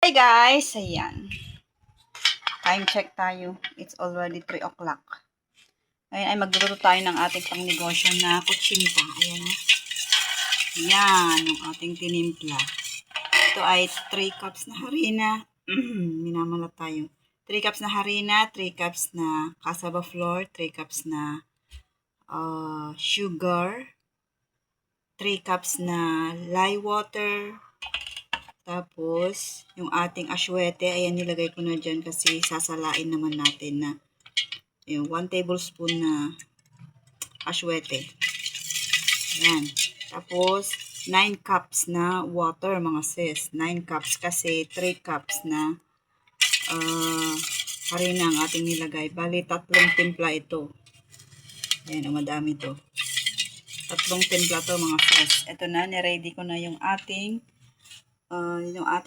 Hi guys! Ayan. Time check tayo. It's already 3 o'clock. Ngayon ay magluluto tayo ng ating pangnegosyo na kutsinta. Ayan. Yan, yung ating tinimpla. Ito ay 3 cups na harina. Minamalat tayo. 3 cups na harina, 3 cups na cassava flour, 3 cups na sugar, 3 cups na lye water. Tapos, yung ating aswete, ayan, nilagay ko na dyan kasi sasalain naman natin na yung 1 tablespoon na aswete. Ayan. Tapos, 9 cups na water, mga sis. 9 cups kasi 3 cups na harina ang ating nilagay. Bali, 3 timpla ito. Ayan, madami to. 3 timpla to, mga sis. Ito na, niready ko na yung ating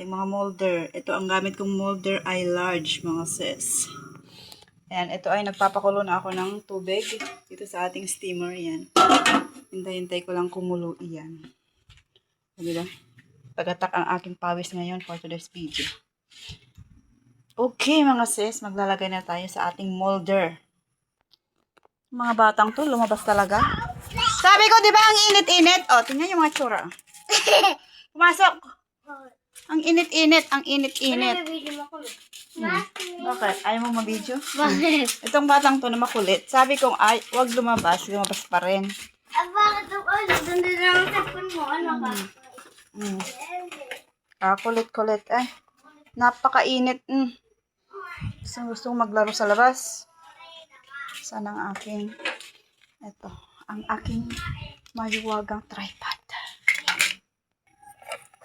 mga molder. Ito ang gamit kong molder ay large, mga sis. Ayan, ito ay nagpapakulo na ako ng tubig dito sa ating steamer. Yan. Hintay-hintay ko lang kumulo iyan. Diba? Tagatak ang aking pawis ngayon for today's video. Okay, mga sis, maglalagay na tayo sa ating molder. Mga batang to, lumabas talaga. Sabi ko, di ba, ang init-init? O, tingnan yung mga tsura. Pumasok. Ang init-init, ang init-init. Bakit? Ayaw mo mabidyo? Bakit? Itong batang to na makulit. Sabi kong ay, wag lumabas pa rin. Bakit ako? Doon din ang tapon mo. Ano ka? Kulit-kulit. Napakainit. Gusto maglaro sa labas. Saan ang aking, ito, ang aking mahiwagang tripod.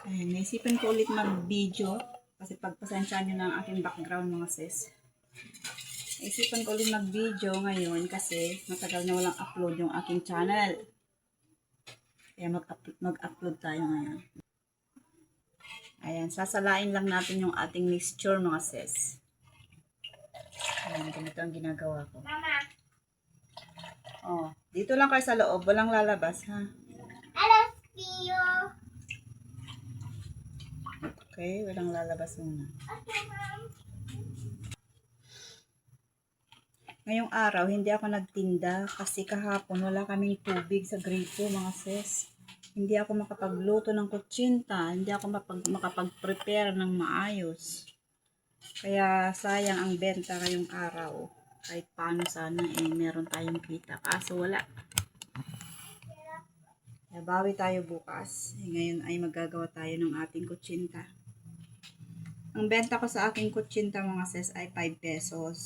Ayan, naisipan ko ulit mag-video kasi pagpasensya nyo ng aking background, mga sis. Naisipan ko ulit mag-video ngayon kasi matagal na walang upload yung aking channel. Kaya mag-upload tayo ngayon. Ayan, sasalain lang natin yung ating mixture, mga sis. Ayan, ganito ang ginagawa ko. Mama. Oh, dito lang kayo sa loob, walang lalabas, ha? Hello, Pio. Okay, walang lalabas muna. Okay, Mom. Ngayong araw, hindi ako nagtinda kasi kahapon wala kaming tubig sa gripo, mga sis. Hindi ako makapagluto ng kutsinta, hindi ako makapag-prepare ng maayos. Kaya sayang ang benta ngayong araw. Kahit paano sana meron tayong kita. Kaso wala. Kaya bawi tayo bukas. Ngayon ay magagawa tayo ng ating kutsinta. Ang benta ko sa aking kutsinta, mga sis, ay 5 pesos.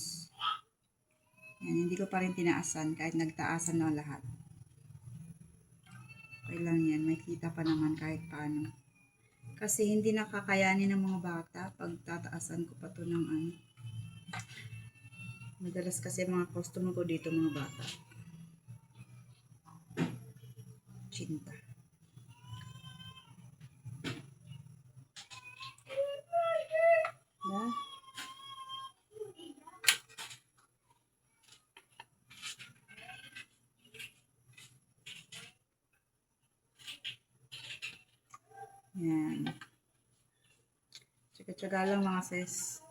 Yan, hindi ko pa rin tinaasan kahit nagtaasan na lahat. Okay lang yan, may kita pa naman kahit paano. Kasi hindi nakakayanin ng mga bata pag tataasan ko pa to ng ano. Madalas kasi mga customer ko dito mga bata. Kutsinta. Yeah. Yan. Tsaga-tsaga lang, mga sis.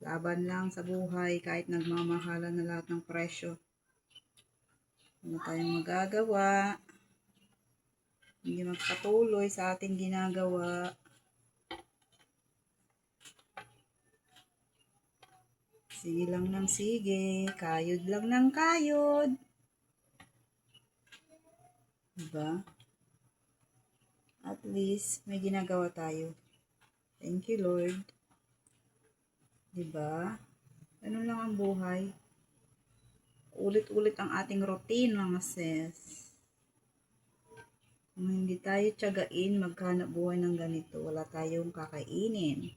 Laban lang sa buhay kahit nagmamahalan na lahat ng presyo. Ano tayong magagawa? Hindi magpatuloy sa ating ginagawa. Sige lang ng sige. Kayod lang ng kayod. Diba? At least, may ginagawa tayo. Thank you, Lord. Diba? Ganun lang ang buhay. Ulit-ulit ang ating routine, mga sis. Kung hindi tayo tiyagain, maghanap buhay ng ganito, wala tayong kakainin.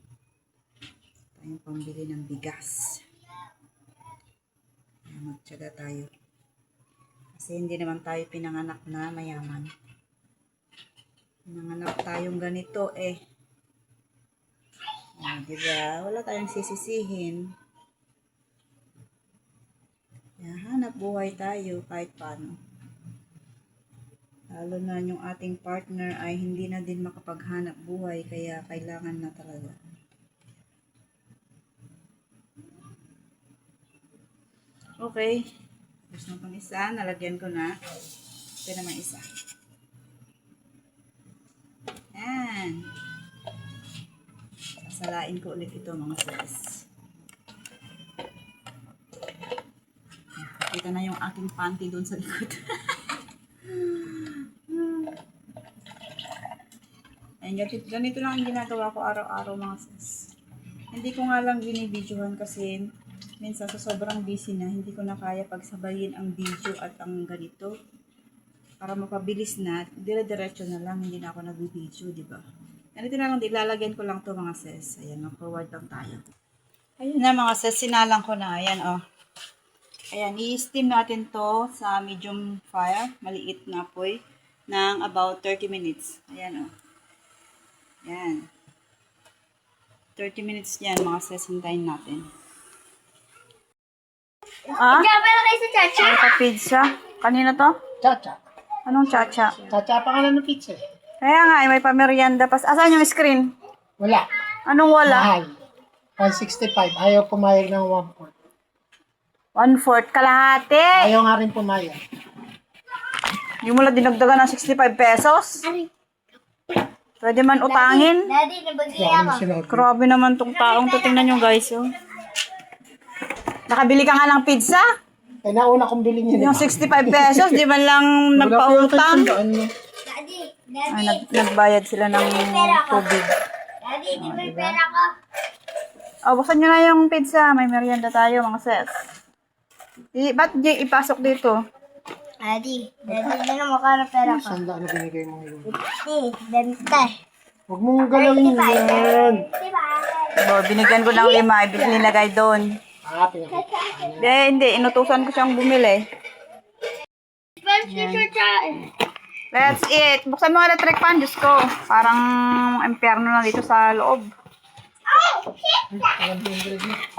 Tayong pambili ng bigas. Kaya magtiyaga tayo. Kasi hindi naman tayo pinanganak na mayaman. Pinanganak tayong ganito diba? Wala tayong sisisihin. Kaya hanap buhay tayo kahit paano. Lalo na yung ating partner ay hindi na din makapaghanap buhay kaya kailangan na talaga. Okay. Tapos na itong isa. Nalagyan ko na. Ito naman isa. Yan. Sasalain ko ulit ito mga sis. Kita na yung aking panty doon sa likod. Ayan, ganito lang ang ginagawa ko araw-araw mga sis. Hindi ko nga lang binibidyohan kasi minsan sa sobrang busy na, hindi ko na kaya pagsabayin ang video at ang ganito. Para mapabilis na, dire-diretso na lang, hindi na ako nag-video, di ba? Ganito na lang, lalagyan ko lang to mga sis. Ayan, mag-forward lang tayo. Ayun na mga sis, sinalang ko na. Ayan, oh. Ayan, i-steam natin to sa medium fire, maliit na apoy, ng about 30 minutes. Ayan, oh. Ayan. 30 minutes yan, mga sis, hintayin natin. Ah? Kaya pala kayo sa chacha? Ano ka pizza? Kanina to? Chacha. Anong chacha? Chacha pangalan ng pizza. Kaya nga, may pamerienda pa. Asan yung screen? Wala. Anong wala? Mahal. 165. Ayaw pumayag ng 1/4. 1/4 kalahati. Ayaw nga rin pumayag. Hindi mo lang dinagdagan ng 65 pesos. Pwede man utangin. Daddy, nabagay Wala ako. mo sinabi. Grabe naman tong taong to. Tingnan nyo guys. Oh. Nakabili ka nga ng pizza? Eh, nauna kong bilhin yun. Yung 65 pesos, di man lang nagpautang. Daddy, Ay, nagbayad sila ng tubig. Daddy, di may pera ko. Oh, buksan nyo na yung pizza. May merienda tayo, mga sis. Ba't di ipasok dito? Daddy, na naman ka ng pera ko. Sanda na binigay mo ngayon. Daddy, benta. Huwag mong galawin yan. Diba? Oh, binigyan ko ng 5. Nilagay doon. Ah, pinakita. Hindi. Inutusan ko siyang bumili. Let's eat. Buksan mo ang electric fan, Diyos ko. Parang impyerno na dito sa loob.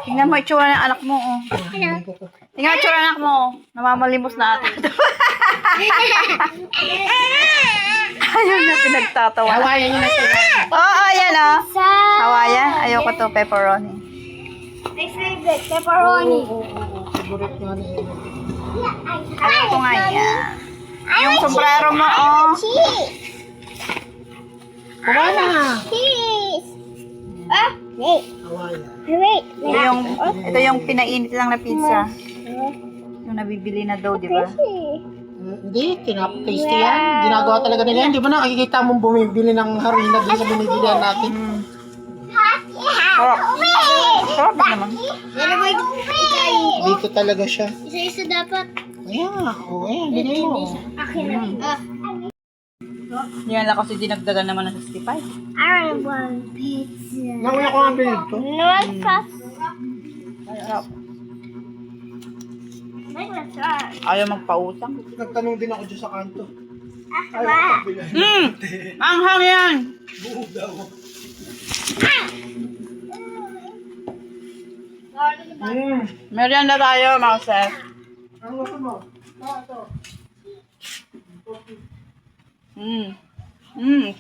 Tingnan mo itsura ng anak mo, oh. Tingnan mo itsura ng anak mo, oh. Namamalimos na ata. Ayun na, pinagtatawa. Hawayan nyo na sila. Oo, ayan, oh. Sa... Hawaiian. Ayoko to, pepperoni. My favorite, pepperoni. Favorite nga na yun. Ayoko nga yan. Yung sombrero mo, oh. Cheese! Kumain na. Cheese! Ah, wait. Hawayan. Wait. Ito yung pinainit lang na pizza. Yung nabibili na daw, di ba? Hindi, tasty yan. Ginagawa talaga nila yan. Di ba nakikita mong bumibili ng harina din sa binibilihan natin? Sarap. Sarap din naman. Dito talaga siya. Isa-isa dapat. Ayan nga. O, ayan, binili mo. Akin na. Yan lang kasi dinagdagan naman ng 65. I want pizza. Nauna ko nga bilhin to. No sauce. Sarap. Make the sauce. Ayaw magpautang. Nagtanong din ako dyan sa kanto. Ah, Anghang yan! Merienda tayo, mga chef. Ang gusto mo? Ito.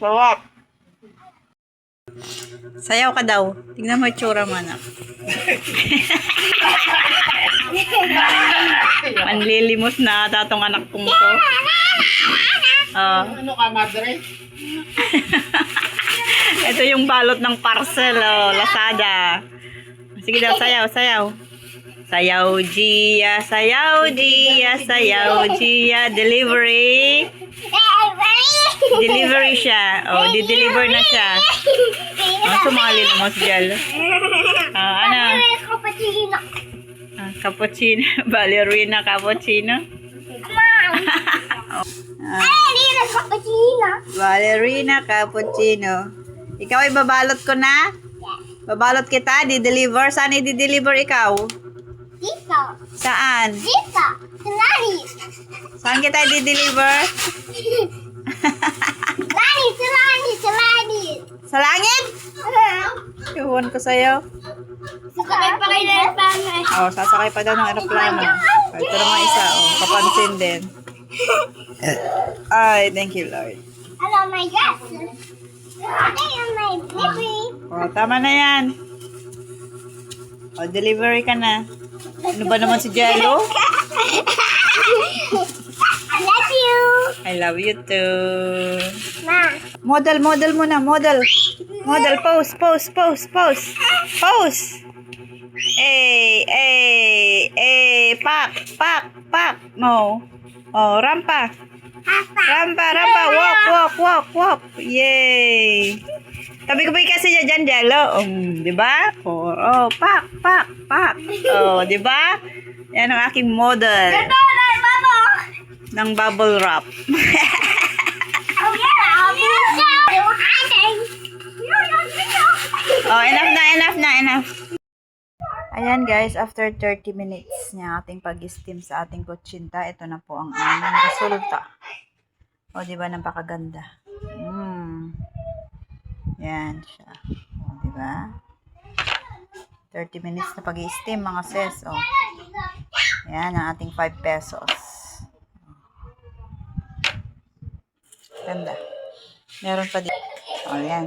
Sarap. Sayaw ka daw. Tingnan mo yung tsura mo, anak. Manlilimos na ata tong anak kong to. Ano ka, madre? Ito yung balot ng parcel, oh, Lazada. Sige daw, sayaw, sayaw. Sayaw, Gia, sayaw, Gia, sayaw, Gia. Delivery. Delivery siya. Oh, di-deliver na siya. Oh, sumali naman si Jel. Ano? Cappuccino. Cappuccino. Ballerina cappuccino. Ballerina cappuccino. Ballerina cappuccino. Ikaw ay babalot ko na? Babalot kita, di-deliver. Saan i-deliver ikaw? Dito. Saan? Dito. Lani. Saan kita i-deliver? Lani, Lani, Lani. Sa langit? Iwan ko sa'yo. Sakay pa kayo ng pangay. Oh, sasakay pa daw ng aeroplano. Oh, ito naman isa, oh. Kapansin din. Ay, thank you, Lord. Hello, my dress. Hello, my baby. Oh, tama na yan. Oh, delivery ka na. Ano ba naman si Jello? I love you. I love you too. Ma. Model muna, model. Model, pose. Pose. Pak. No. Oh, rampa. Walk. Yay. Tabi ko ba kasi dyan, Jello? Di ba? Pak. Oh, di ba? Yan ang aking model ng bubble wrap. Oh yeah, Oh, enough. Ayan guys, after 30 minutes niya ating pag-steam sa ating kutsinta, ito na po ang aming resulta. O, di ba, napakaganda. Yan siya. O, di ba? 30 minutes na pag-steam mga sis. O. Yan ang ating 5 pesos. Ganda. Meron pa dito. O, yan.